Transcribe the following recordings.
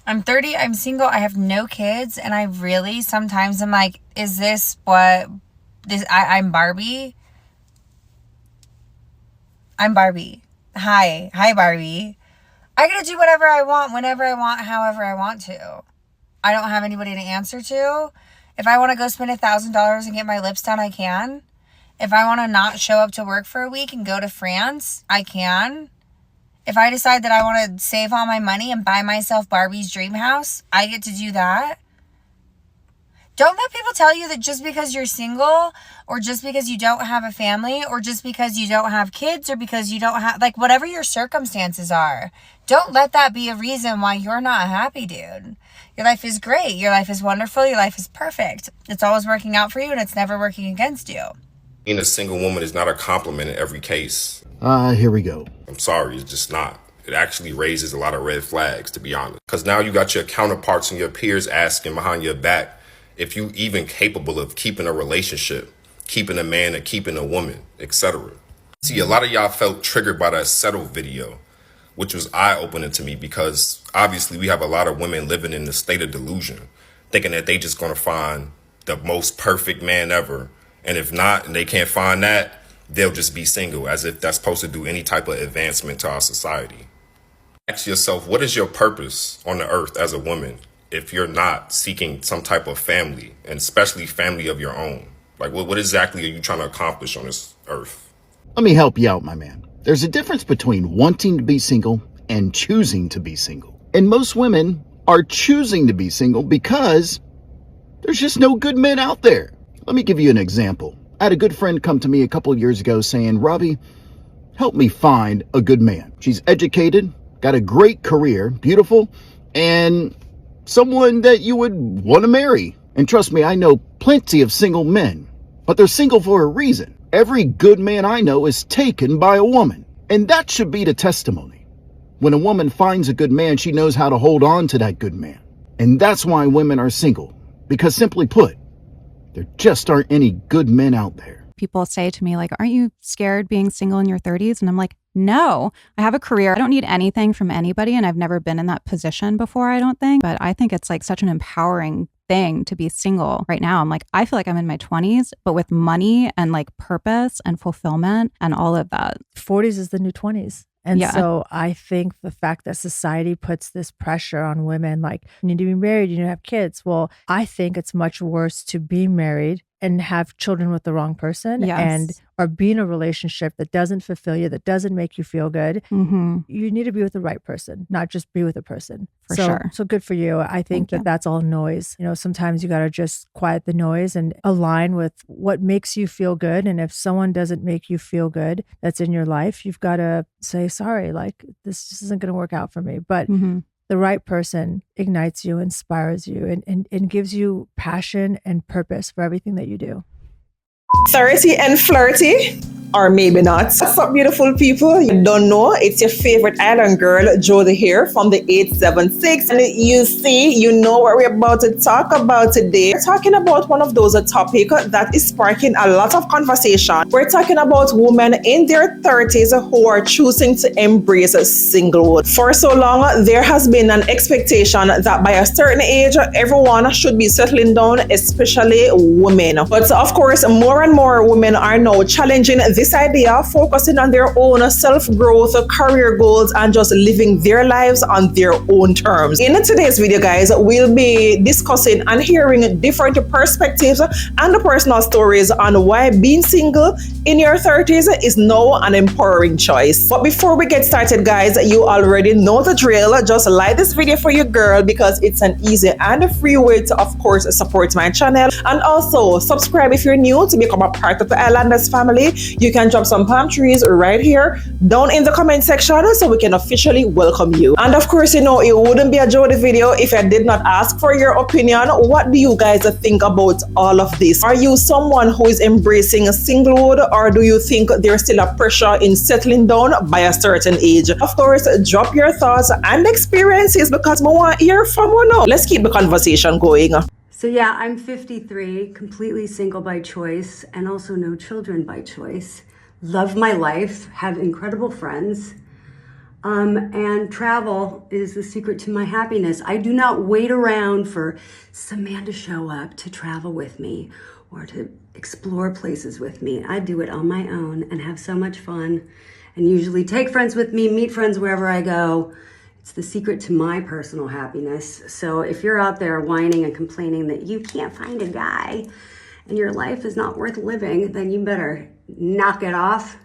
I'm 30, I'm single, I have no kids, and I really sometimes I'm like, is this what this I'm Barbie? I'm Barbie. Hi Barbie. I get to do whatever I want, whenever I want, however I want to. I don't have anybody to answer to. If I want to go spend $1,000 and get my lips done, I can. If I want to not show up to work for a week and go to France, I can. If I decide that I want to save all my money and buy myself Barbie's dream house, I get to do that. Don't let people tell you that just because you're single or just because you don't have a family or just because you don't have kids or because you don't have, like, whatever your circumstances are, don't let that be a reason why you're not happy, dude. Your life is great. Your life is wonderful. Your life is perfect. It's always working out for you and it's never working against you. Being a single woman is not a compliment in every case. Here we go. I'm sorry, it's just not. It actually raises a lot of red flags, to be honest. Because now you got your counterparts and your peers asking behind your back if you even capable of keeping a relationship, keeping a man or keeping a woman, etc. See, a lot of y'all felt triggered by that settle video, which was eye-opening to me because obviously we have a lot of women living in the state of delusion, thinking that they just gonna find the most perfect man ever. And if not, and they can't find that, they'll just be single, as if that's supposed to do any type of advancement to our society. Ask yourself, what is your purpose on the earth as a woman if you're not seeking some type of family, and especially family of your own? Like, what exactly are you trying to accomplish on this earth? Let me help you out, my man. There's a difference between wanting to be single and choosing to be single. And most women are choosing to be single because there's just no good men out there. Let me give you an example. I had a good friend come to me a couple of years ago saying, Robbie, help me find a good man. She's educated, got a great career, beautiful, and someone that you would want to marry. And trust me, I know plenty of single men, but they're single for a reason. Every good man I know is taken by a woman, and that should be the testimony. When a woman finds a good man, she knows how to hold on to that good man. And that's why women are single, because simply put, there just aren't any good men out there. People say to me, like, aren't you scared being single in your 30s? And I'm like, no, I have a career. I don't need anything from anybody. And I've never been in that position before, I don't think. But I think it's like such an empowering thing to be single right now. I'm like, I feel like I'm in my 20s, but with money and like purpose and fulfillment and all of that. 40s is the new 20s. And Yeah. so I think the fact that society puts this pressure on women, like, you need to be married, you need to have kids. Well, I think it's much worse to be married and have children with the wrong person Yes. and or be in a relationship that doesn't fulfill you, that doesn't make you feel good. Mm-hmm. You need to be with the right person, not just be with a person. For sure. So good for you. I think Thank you. that's all noise. You know, sometimes you got to just quiet the noise and align with what makes you feel good. And if someone doesn't make you feel good that's in your life, you've got to say, sorry, like this just isn't going to work out for me. But Mm-hmm. the right person ignites you, inspires you, and gives you passion and purpose for everything that you do. 30 and flirty, or maybe not. What's up, beautiful people? You don't know, it's your favorite island girl, Jody here from the 876. And you see, you know what we're about to talk about today. We're talking about one of those topics that is sparking a lot of conversation. We're talking about women in their 30s who are choosing to embrace singlehood. For so long, there has been an expectation that by a certain age, everyone should be settling down, especially women. But of course, more and more women are now challenging this idea, focusing on their own self-growth, career goals, and just living their lives on their own terms. In today's video, guys, we'll be discussing and hearing different perspectives and personal stories on why being single in your 30s is now an empowering choice. But before we get started, guys, you already know the drill. Just like this video for your girl because it's an easy and free way to, of course, support my channel. And also subscribe if you're new to become a part of the Islanders family. You can drop some palm trees right here down in the comment section so we can officially welcome you. And of course, you know, it wouldn't be a Jody video if I did not ask for your opinion. What do you guys think about all of this? Are you someone who is embracing singlehood, or do you think there's still a pressure in settling down by a certain age? Of course, drop your thoughts and experiences because we want to hear from you now. Let's keep the conversation going. So yeah, I'm 53, completely single by choice, and also no children by choice. Love my life, have incredible friends. And travel is the secret to my happiness. I do not wait around for some man to show up to travel with me or to explore places with me. I do it on my own and have so much fun, and usually take friends with me, meet friends wherever I go. It's the secret to my personal happiness. So if you're out there whining and complaining that you can't find a guy and your life is not worth living, then you better knock it off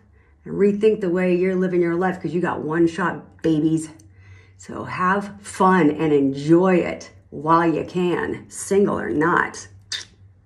and rethink the way you're living your life, because you got one shot, babies. So have fun and enjoy it while you can, single or not.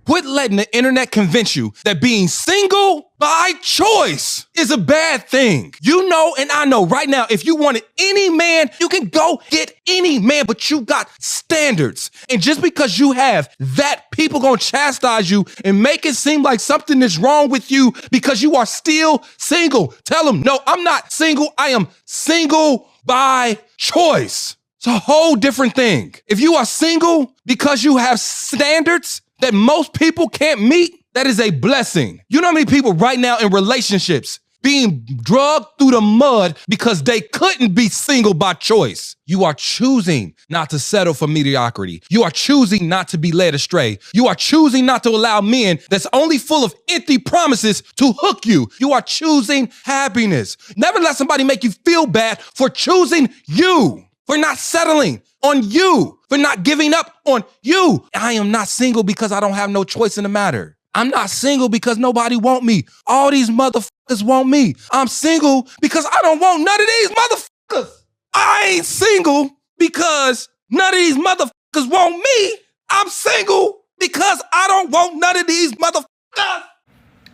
Quit letting the internet convince you that being single by choice is a bad thing. You know and I know right now, if you wanted any man, you can go get any man, but you got standards. And just because you have that, people gonna chastise you and make it seem like something is wrong with you because you are still single. Tell them, no, I'm not single. I am single by choice. It's a whole different thing. If you are single because you have standards that most people can't meet, that is a blessing. You know how many people right now in relationships being drugged through the mud because they couldn't be single by choice? You are choosing not to settle for mediocrity. You are choosing not to be led astray. You are choosing not to allow men that's only full of empty promises to hook you. You are choosing happiness. Never let somebody make you feel bad for choosing you, for not settling on you, for not giving up on you. I am not single because I don't have no choice in the matter. I'm not single because nobody want me. All these motherfuckers want me. I'm single because I don't want none of these motherfuckers. I ain't single because none of these motherfuckers want me. I'm single because I don't want none of these motherfuckers.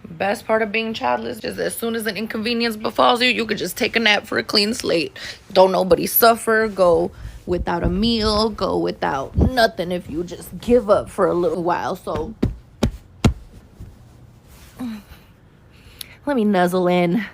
Best part of being childless is as soon as an inconvenience befalls you, you could just take a nap for a clean slate. Don't nobody suffer, go without a meal, go without nothing if you just give up for a little while. So let me nuzzle in.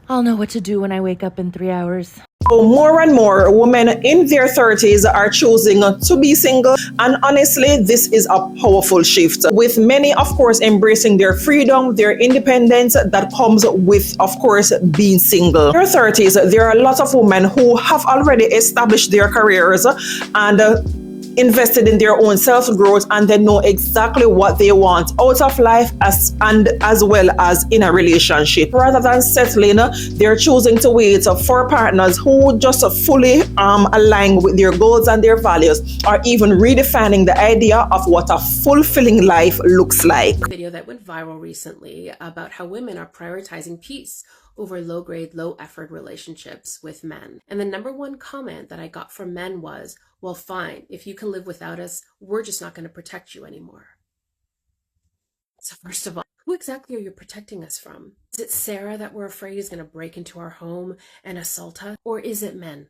I'll know what to do when I wake up in 3 hours. More and more women in their 30s are choosing to be single, and honestly, this is a powerful shift, with many, of course, embracing their freedom, their independence that comes with, of course, being single. In their 30s, there are a lot of women who have already established their careers and invested in their own self-growth, and they know exactly what they want out of life as well as in a relationship. Rather than settling, they're choosing to wait for partners who just fully align with their goals and their values, or even redefining the idea of what a fulfilling life looks like. A video that went viral recently about how women are prioritizing peace over low-grade, low-effort relationships with men. And the number one comment that I got from men was, well, fine, if you can live without us, we're just not going to protect you anymore. So first of all, who exactly are you protecting us from? Is it Sarah that we're afraid is going to break into our home and assault us? Or is it men?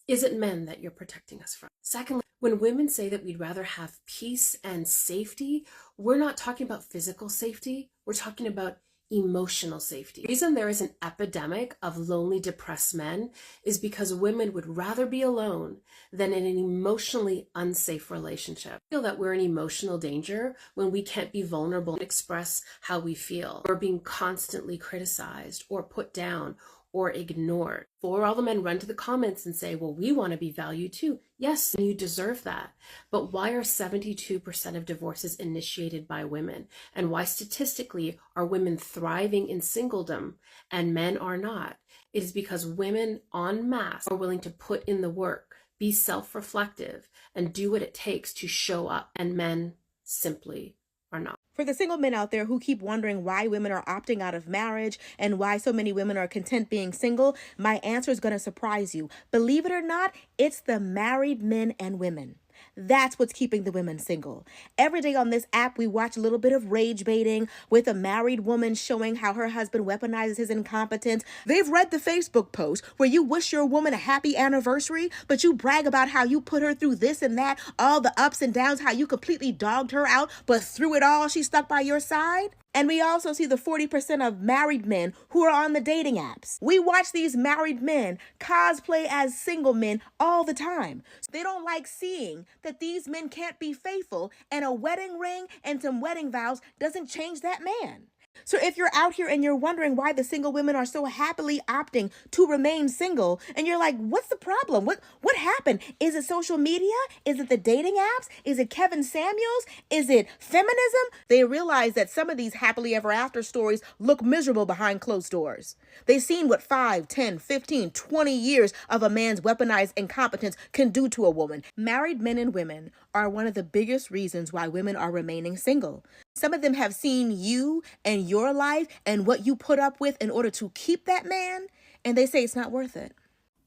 Is it men that you're protecting us from? Secondly, when women say that we'd rather have peace and safety, we're not talking about physical safety. We're talking about emotional safety. The reason there is an epidemic of lonely, depressed men is because women would rather be alone than in an emotionally unsafe relationship. I feel that we're in emotional danger when we can't be vulnerable and express how we feel. We're being constantly criticized or put down or ignored. For all the men run to the comments and say, well, we want to be valued too. Yes, and you deserve that. But why are 72% of divorces initiated by women? And why statistically are women thriving in singledom and men are not? It is because women en masse are willing to put in the work, be self-reflective, and do what it takes to show up, and men simply are not. For the single men out there who keep wondering why women are opting out of marriage and why so many women are content being single, my answer is going to surprise you. Believe it or not, it's the married men and women. That's what's keeping the women single. Every day on this app, we watch a little bit of rage baiting with a married woman showing how her husband weaponizes his incompetence. They've read the Facebook post where you wish your woman a happy anniversary, but you brag about how you put her through this and that, all the ups and downs, how you completely dogged her out, but through it all, she stuck by your side. And we also see the 40% of married men who are on the dating apps. We watch these married men cosplay as single men all the time. They don't like seeing that these men can't be faithful, and a wedding ring and some wedding vows doesn't change that man. So if you're out here and you're wondering why the single women are so happily opting to remain single, and you're like, what's the problem? What happened? Is it social media? Is it the dating apps? Is it Kevin Samuels? Is it feminism? They realize that some of these happily ever after stories look miserable behind closed doors. They've seen what 5, 10, 15, 20 years of a man's weaponized incompetence can do to a woman. Married men and women are one of the biggest reasons why women are remaining single. Some of them have seen you and your life and what you put up with in order to keep that man, and they say it's not worth it.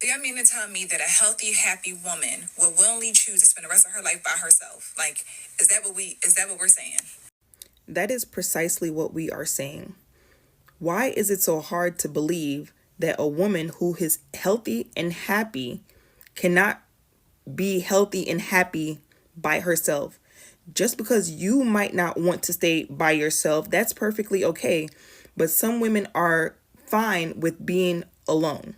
Do y'all mean to tell me that a healthy, happy woman will willingly choose to spend the rest of her life by herself? Like, is that what we're saying? That is precisely what we are saying. Why is it so hard to believe that a woman who is healthy and happy cannot be healthy and happy by herself? Just because you might not want to stay by yourself, that's perfectly okay. But some women are fine with being alone.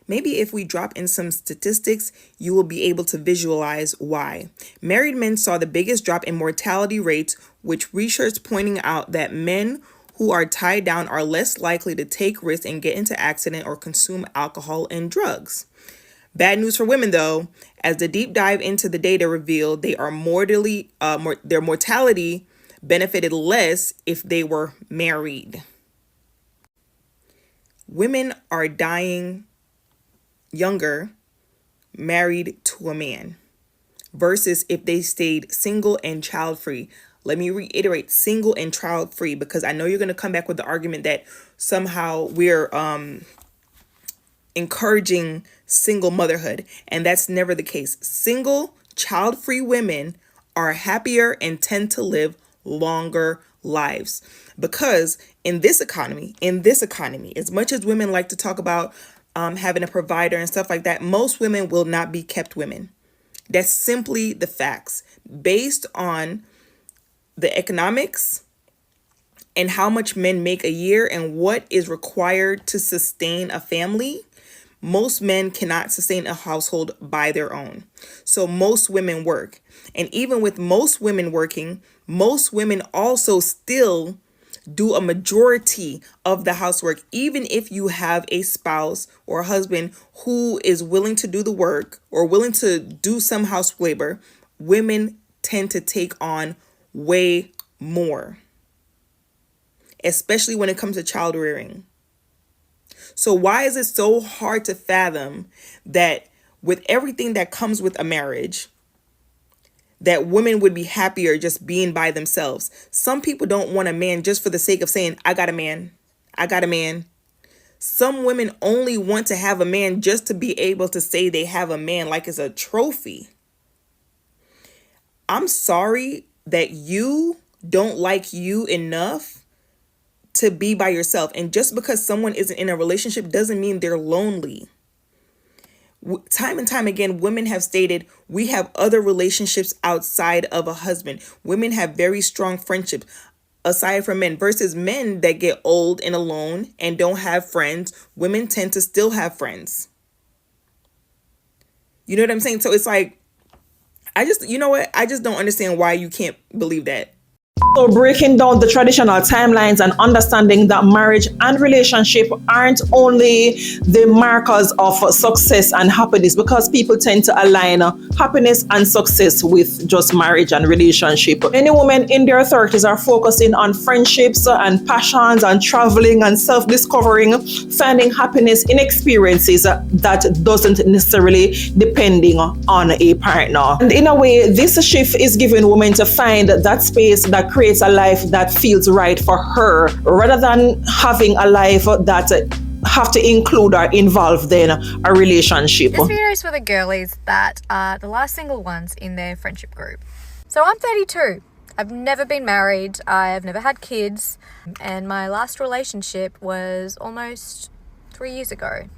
Maybe if we drop in some statistics, you will be able to visualize why. Married men saw the biggest drop in mortality rates, which research pointing out that men who are tied down are less likely to take risks and get into accident or consume alcohol and drugs. Bad news for women, though, as the deep dive into the data revealed, their mortality benefited less if they were married. Women are dying younger married to a man versus if they stayed single and child-free. Let me reiterate, single and child-free, because I know you're going to come back with the argument that somehow we're encouraging single motherhood, and that's never the case. Single, child-free women are happier and tend to live longer lives, because in this economy, as much as women like to talk about having a provider and stuff like that, most women will not be kept women. That's simply the facts based on the economics and how much men make a year and what is required to sustain a family. Most men cannot sustain a household by their own. So most women work. And even with most women working, most women also still do a majority of the housework. Even if you have a spouse or a husband who is willing to do the work or willing to do some house labor, women tend to take on way more, especially when it comes to child rearing. So why is it so hard to fathom that with everything that comes with a marriage, that women would be happier just being by themselves? Some people don't want a man just for the sake of saying, I got a man. I got a man. Some women only want to have a man just to be able to say they have a man like it's a trophy. I'm sorry that you don't like you enough to be by yourself. And just because someone isn't in a relationship doesn't mean they're lonely. Time and time again, women have stated we have other relationships outside of a husband. Women have very strong friendships aside from men, versus men that get old and alone and don't have friends. Women tend to still have friends. You know what I'm saying? So it's like, I just don't understand why you can't believe that. So breaking down the traditional timelines and understanding that marriage and relationship aren't only the markers of success and happiness, because people tend to align happiness and success with just marriage and relationship. Many women in their 30s are focusing on friendships and passions and traveling and self-discovering, finding happiness in experiences that doesn't necessarily depending on a partner. And in a way, this shift is giving women to find that space that creates a life that feels right for her, rather than having a life that have to include or involve then a relationship. This video is for the girlies that are the last single ones in their friendship group. So I'm 32. I've never been married. I've never had kids. And my last relationship was almost 3 years ago.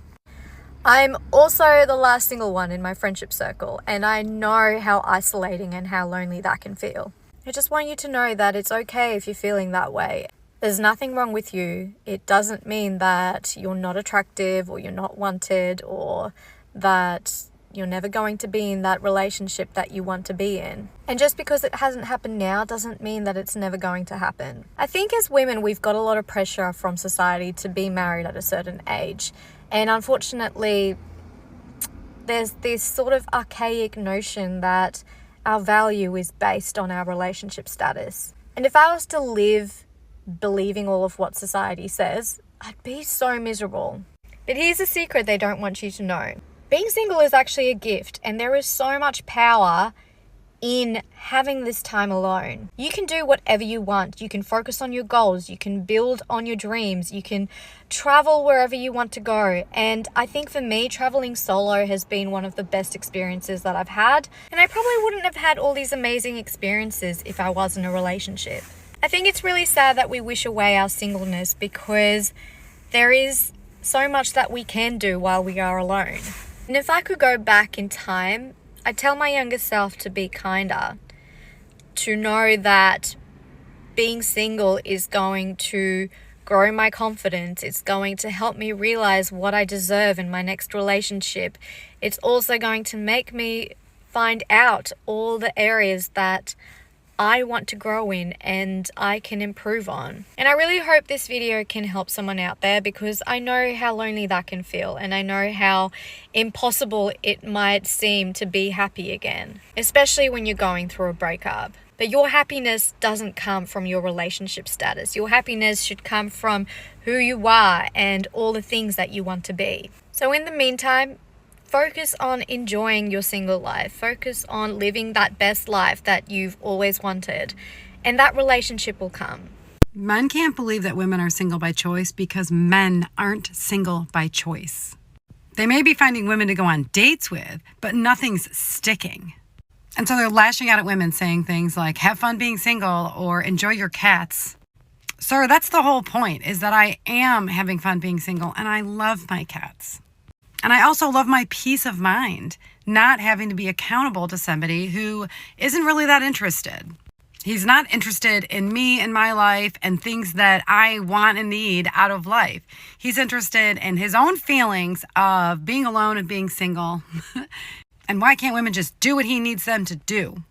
I'm also the last single one in my friendship circle, and I know how isolating and how lonely that can feel. I just want you to know that it's okay if you're feeling that way. There's nothing wrong with you. It doesn't mean that you're not attractive or you're not wanted or that You're never going to be in that relationship that you want to be in. And just because it hasn't happened now doesn't mean that it's never going to happen. I think as women, we've got a lot of pressure from society to be married at a certain age. And unfortunately, there's this sort of archaic notion that our value is based on our relationship status. And if I was to live believing all of what society says, I'd be so miserable. But here's a secret they don't want you to know. Being single is actually a gift, and there is so much power in having this time alone. You can do whatever you want. You can focus on your goals. You can build on your dreams. You can travel wherever you want to go. And I think for me, traveling solo has been one of the best experiences that I've had. And I probably wouldn't have had all these amazing experiences if I was in a relationship. I think it's really sad that we wish away our singleness because there is so much that we can do while we are alone. And if I could go back in time, I'd tell my younger self to be kinder, to know that being single is going to grow my confidence. It's going to help me realize what I deserve in my next relationship. It's also going to make me find out all the areas that I want to grow in and I can improve on. And I really hope this video can help someone out there because I know how lonely that can feel and I know how impossible it might seem to be happy again, especially when you're going through a breakup. But your happiness doesn't come from your relationship status. Your happiness should come from who you are and all the things that you want to be. So in the meantime, focus on enjoying your single life. Focus on living that best life that you've always wanted. And that relationship will come. Men can't believe that women are single by choice because men aren't single by choice. They may be finding women to go on dates with, but nothing's sticking. And so they're lashing out at women saying things like, have fun being single or enjoy your cats. Sir, that's the whole point, is that I am having fun being single and I love my cats. And I also love my peace of mind, not having to be accountable to somebody who isn't really that interested. He's not interested in me and my life and things that I want and need out of life. He's interested in his own feelings of being alone and being single. And why can't women just do what he needs them to do?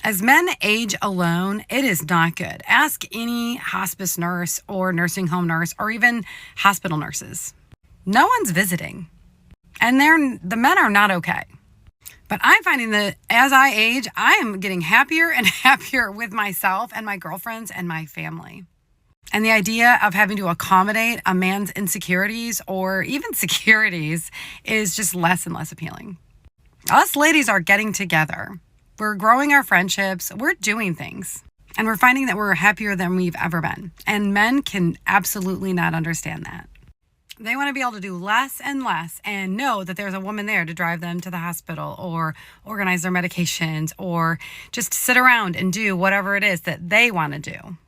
As men age alone, it is not good. Ask any hospice nurse or nursing home nurse or even hospital nurses. No one's visiting. And the men are not okay. But I'm finding that as I age, I am getting happier and happier with myself and my girlfriends and my family. And the idea of having to accommodate a man's insecurities or even securities is just less and less appealing. Us ladies are getting together. We're growing our friendships. We're doing things. And we're finding that we're happier than we've ever been. And men can absolutely not understand that. They want to be able to do less and less and know that there's a woman there to drive them to the hospital or organize their medications or just sit around and do whatever it is that they want to do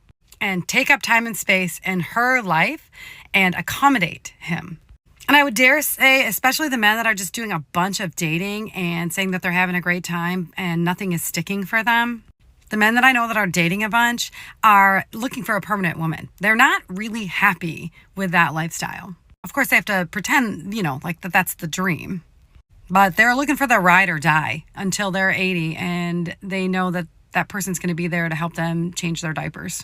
and take up time and space in her life and accommodate him. And I would dare say, especially the men that are just doing a bunch of dating and saying that they're having a great time and nothing is sticking for them. The men that I know that are dating a bunch are looking for a permanent woman. They're not really happy with that lifestyle. Of course, they have to pretend, like that's the dream. But they're looking for the ride or die until they're 80 and they know that that person's going to be there to help them change their diapers.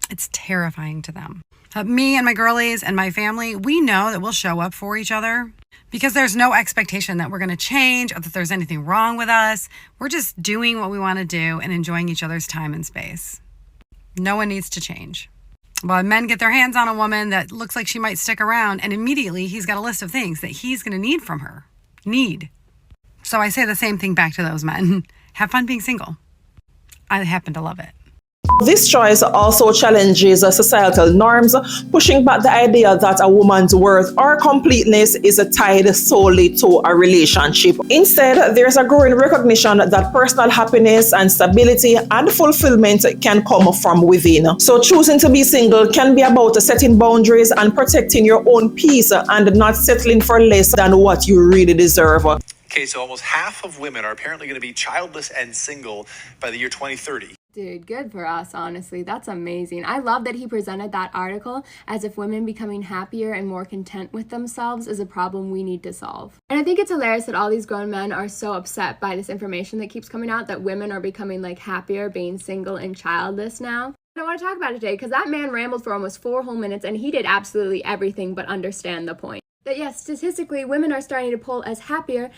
It's terrifying to them. Me and my girlies and my family, we know that we'll show up for each other because there's no expectation that we're going to change or that there's anything wrong with us. We're just doing what we want to do and enjoying each other's time and space. No one needs to change. But men get their hands on a woman that looks like she might stick around, and immediately he's got a list of things that he's going to need from her. So I say the same thing back to those men. Have fun being single. I happen to love it. This choice also challenges societal norms, pushing back the idea that a woman's worth or completeness is tied solely to a relationship. Instead, there's a growing recognition that personal happiness and stability and fulfillment can come from within. So choosing to be single can be about setting boundaries and protecting your own peace and not settling for less than what you really deserve. Okay, so almost half of women are apparently going to be childless and single by the year 2030. Dude, good for us, honestly. That's amazing. I love that he presented that article as if women becoming happier and more content with themselves is a problem we need to solve. And I think it's hilarious that all these grown men are so upset by this information that keeps coming out that women are becoming like happier being single and childless now. I want to talk about it today because that man rambled for almost 4 whole minutes and he did absolutely everything but understand the point. That yes, statistically, women are starting to poll as happier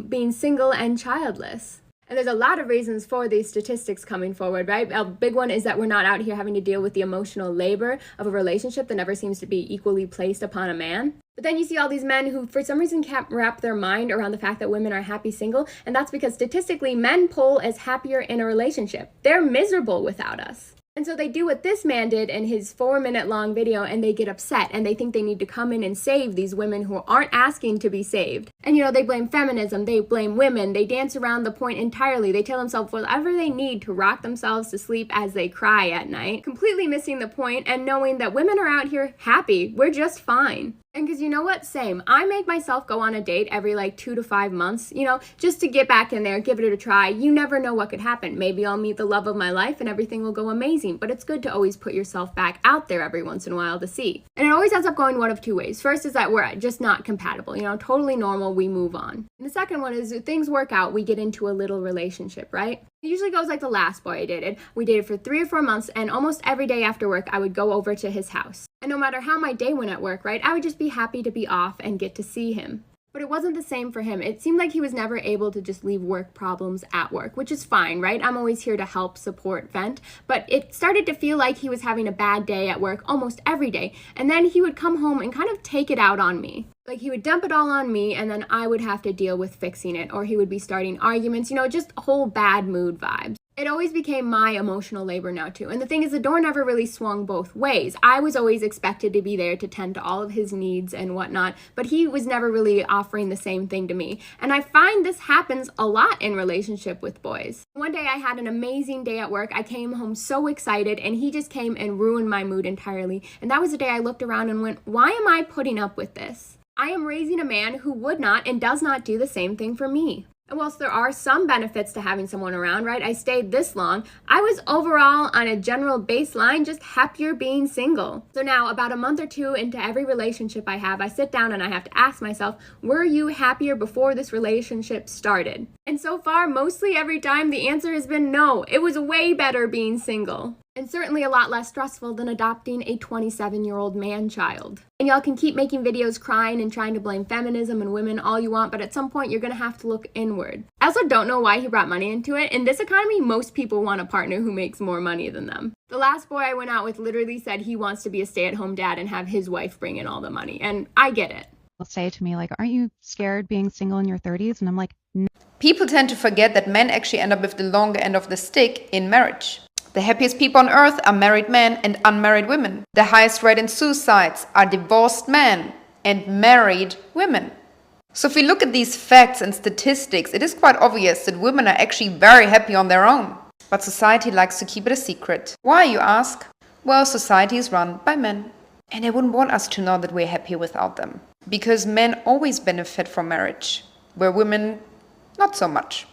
being single and childless. And there's a lot of reasons for these statistics coming forward, right? A big one is that we're not out here having to deal with the emotional labor of a relationship that never seems to be equally placed upon a man. But then you see all these men who, for some reason, can't wrap their mind around the fact that women are happy single. And that's because statistically, men poll as happier in a relationship. They're miserable without us. And so they do what this man did in his 4-minute long video and they get upset and they think they need to come in and save these women who aren't asking to be saved. And you know, they blame feminism, they blame women, they dance around the point entirely. They tell themselves whatever they need to rock themselves to sleep as they cry at night, completely missing the point and knowing that women are out here happy. We're just fine. And because you know what? Same. I make myself go on a date every like 2 to 5 months, you know, just to get back in there, give it a try. You never know what could happen. Maybe I'll meet the love of my life and everything will go amazing. But it's good to always put yourself back out there every once in a while to see. And it always ends up going one of 2 ways. First is that we're just not compatible, you know, totally normal, we move on. And the second one is if things work out, we get into a little relationship, right? It usually goes like the last boy I dated. We dated for 3 or 4 months and almost every day after work, I would go over to his house. And no matter how my day went at work, right, I would just be happy to be off and get to see him. But it wasn't the same for him. It seemed like he was never able to just leave work problems at work, which is fine, right? I'm always here to help, support, vent. But it started to feel like he was having a bad day at work almost every day. And then he would come home and kind of take it out on me. Like he would dump it all on me and then I would have to deal with fixing it. Or he would be starting arguments, you know, just whole bad mood vibes. It always became my emotional labor now too. And the thing is, the door never really swung both ways. I was always expected to be there to tend to all of his needs and whatnot, but he was never really offering the same thing to me. And I find this happens a lot in relationship with boys. One day I had an amazing day at work. I came home so excited and he just came and ruined my mood entirely. And that was the day I looked around and went, why am I putting up with this? I am raising a man who would not and does not do the same thing for me. And whilst there are some benefits to having someone around, right, I stayed this long, I was overall on a general baseline just happier being single. So now about a month or 2 into every relationship I have, I sit down and I have to ask myself, were you happier before this relationship started? And so far, mostly every time the answer has been no. It was way better being single. And certainly a lot less stressful than adopting a 27-year-old man-child. And y'all can keep making videos crying and trying to blame feminism and women all you want, but at some point you're gonna have to look inward. I also don't know why he brought money into it. In this economy, most people want a partner who makes more money than them. The last boy I went out with literally said he wants to be a stay-at-home dad and have his wife bring in all the money, and I get it. They'll say to me, like, aren't you scared being single in your 30s? And I'm like, no. People tend to forget that men actually end up with the longer end of the stick in marriage. The happiest people on earth are married men and unmarried women. The highest rate in suicides are divorced men and married women. So if we look at these facts and statistics, it is quite obvious that women are actually very happy on their own. But society likes to keep it a secret. Why, you ask? Well, society is run by men. And they wouldn't want us to know that we're happy without them. Because men always benefit from marriage, where women not so much.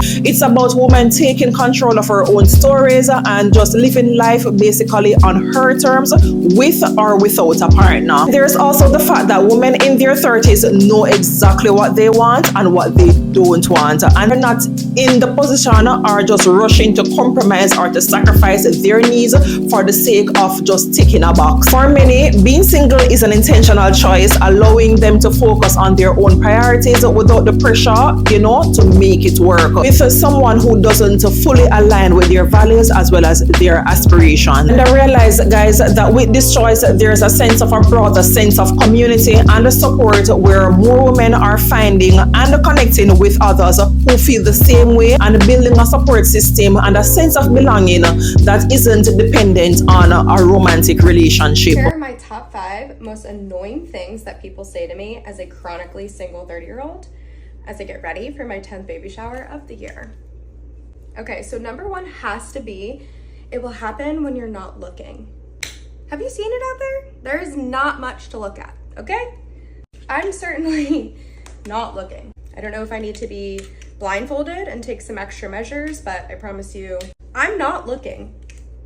It's about women taking control of her own stories and just living life basically on her terms, with or without a partner. There's also the fact that women in their 30s know exactly what they want and what they don't want, and they're not in the position or just rushing to compromise or to sacrifice their needs for the sake of just ticking a box. For many, being single is an intentional choice, allowing them to focus on their own priorities without the pressure, to make it work with someone who doesn't fully align with their values as well as their aspirations. And I realize, guys, that with this choice, there's a sense of a broader sense of community and support where more women are finding and connecting with others who feel the same way and building a support system and a sense of belonging that isn't dependent on a romantic relationship. Here are my top 5 most annoying things that people say to me as a chronically single 30-year-old as I get ready for my 10th baby shower of the year. Okay, so number 1 has to be, it will happen when you're not looking. Have you seen it out there? There is not much to look at, okay? I'm certainly not looking. I don't know if I need to be blindfolded and take some extra measures, but I promise you, I'm not looking.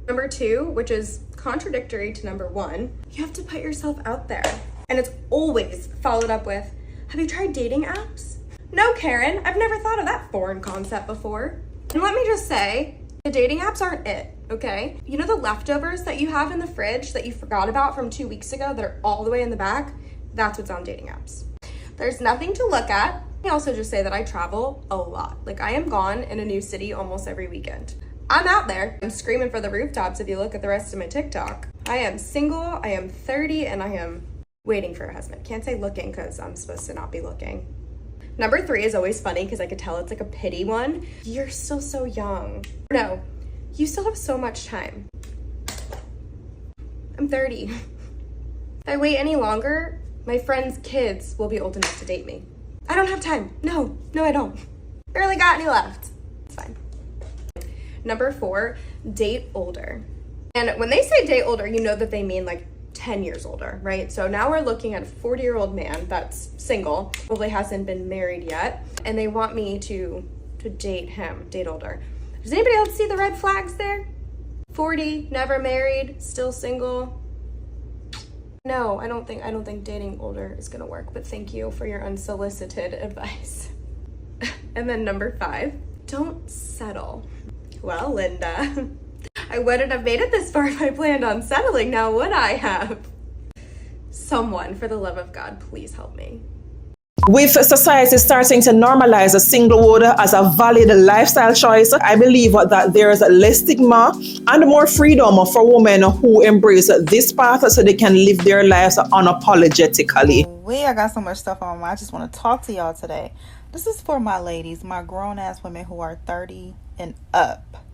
Number 2, which is contradictory to number 1, you have to put yourself out there. And it's always followed up with, have you tried dating apps? No, Karen, I've never thought of that foreign concept before. And let me just say, the dating apps aren't it, okay? You know the leftovers that you have in the fridge that you forgot about from 2 weeks ago that are all the way in the back? That's what's on dating apps. There's nothing to look at. I also just say that I travel a lot. Like, I am gone in a new city almost every weekend. I'm out there. I'm screaming for the rooftops if you look at the rest of my TikTok. I am single, I am 30, and I am waiting for a husband. Can't say looking because I'm supposed to not be looking. Number 3 is always funny because I could tell it's like a pity one. You're still so young. No, you still have so much time. I'm 30. If I wait any longer, my friends' kids will be old enough to date me. I don't have time. No, I don't. Barely got any left. It's fine. Number 4, date older. And when they say date older, you know that they mean like 10 years older, right? So now we're looking at a 40-year-old man that's single, probably hasn't been married yet, and they want me to date him, date older. Does anybody else see the red flags there? 40, never married, still single. No, I don't think dating older is gonna work, but thank you for your unsolicited advice. And then number 5, don't settle. Well, Linda, I wouldn't have made it this far if I planned on settling, now would I have? Someone, for the love of God, please help me. With society starting to normalize singlehood as a valid lifestyle choice, I believe that there's less stigma and more freedom for women who embrace this path so they can live their lives unapologetically. I got so much stuff on my mind. I just want to talk to y'all today. This is for my ladies, my grown-ass women who are 30 and up.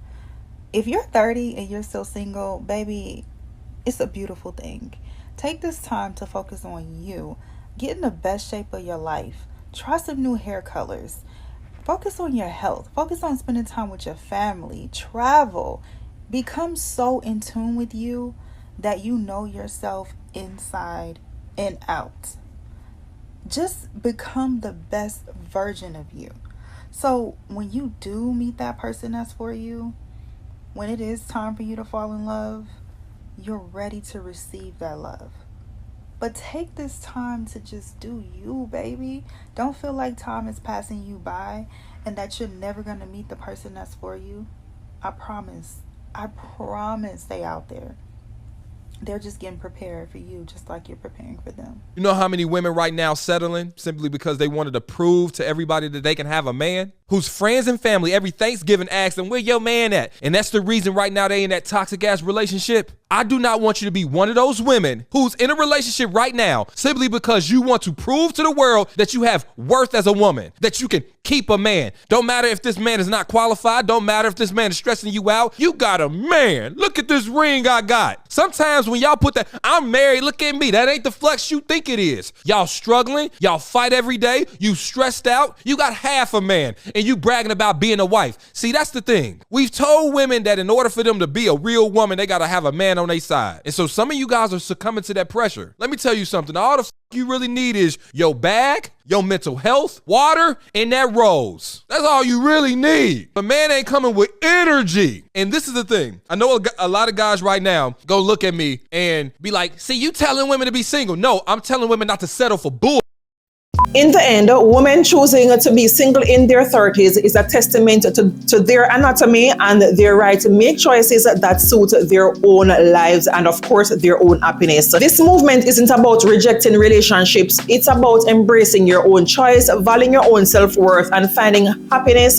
If you're 30 and you're still single, baby, it's a beautiful thing. Take this time to focus on you. Get in the best shape of your life. Try some new hair colors. Focus on your health. Focus on spending time with your family. Travel. Become so in tune with you that you know yourself inside and out. Just become the best version of you. So when you do meet that person that's for you, when it is time for you to fall in love, you're ready to receive that love. But take this time to just do you, baby. Don't feel like time is passing you by and that you're never going to meet the person that's for you. I promise they out there. They're just getting prepared for you just like you're preparing for them. You know how many women right now settling simply because they wanted to prove to everybody that they can have a man? Whose friends and family every Thanksgiving ask them, where your man at? And that's the reason right now they in that toxic ass relationship. I do not want you to be one of those women who's in a relationship right now simply because you want to prove to the world that you have worth as a woman, that you can keep a man. Don't matter if this man is not qualified. Don't matter if this man is stressing you out. You got a man. Look at this ring I got. Sometimes when y'all put that, I'm married, look at me. That ain't the flex you think it is. Y'all struggling. Y'all fight every day. You stressed out. You got half a man and you bragging about being a wife. See, that's the thing. We've told women that in order for them to be a real woman, they got to have a man on their side. And so some of you guys are succumbing to that pressure. Let me tell you something. All the you really need is your bag, your mental health, water, and that rose. That's all you really need. A man ain't coming with energy. And this is the thing. I know a lot of guys right now go look at me and be like, see, you telling women to be single. No, I'm telling women not to settle for bull. In the end, women choosing to be single in their 30s is a testament to their anatomy and their right to make choices that suit their own lives and, of course, their own happiness. This movement isn't about rejecting relationships. It's about embracing your own choice, valuing your own self-worth, and finding happiness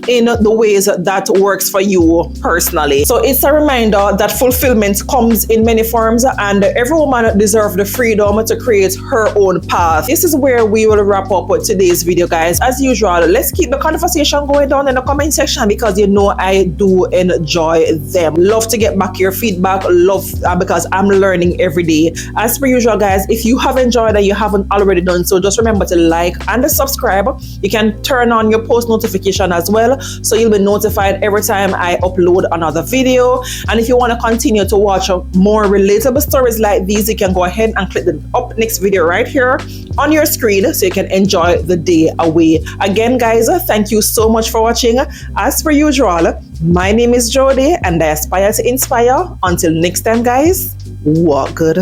in the ways that works for you personally. So it's a reminder that fulfillment comes in many forms and every woman deserves the freedom to create her own path. This is where we will wrap up with today's video, guys. As usual, let's keep the conversation going down in the comment section because you know I do enjoy them. Love to get back your feedback. Love because I'm learning every day. As per usual, guys, if you have enjoyed and you haven't already done so, just remember to like and subscribe. You can turn on your post notification as well, so you'll be notified every time I upload another video. And if you want to continue to watch more relatable stories like these, you can go ahead and click the up next video right here on your screen so you can enjoy the day away. Again, guys, thank you so much for watching. As per usual, My name is Jody, and I aspire to inspire. Until next time, guys, walk good.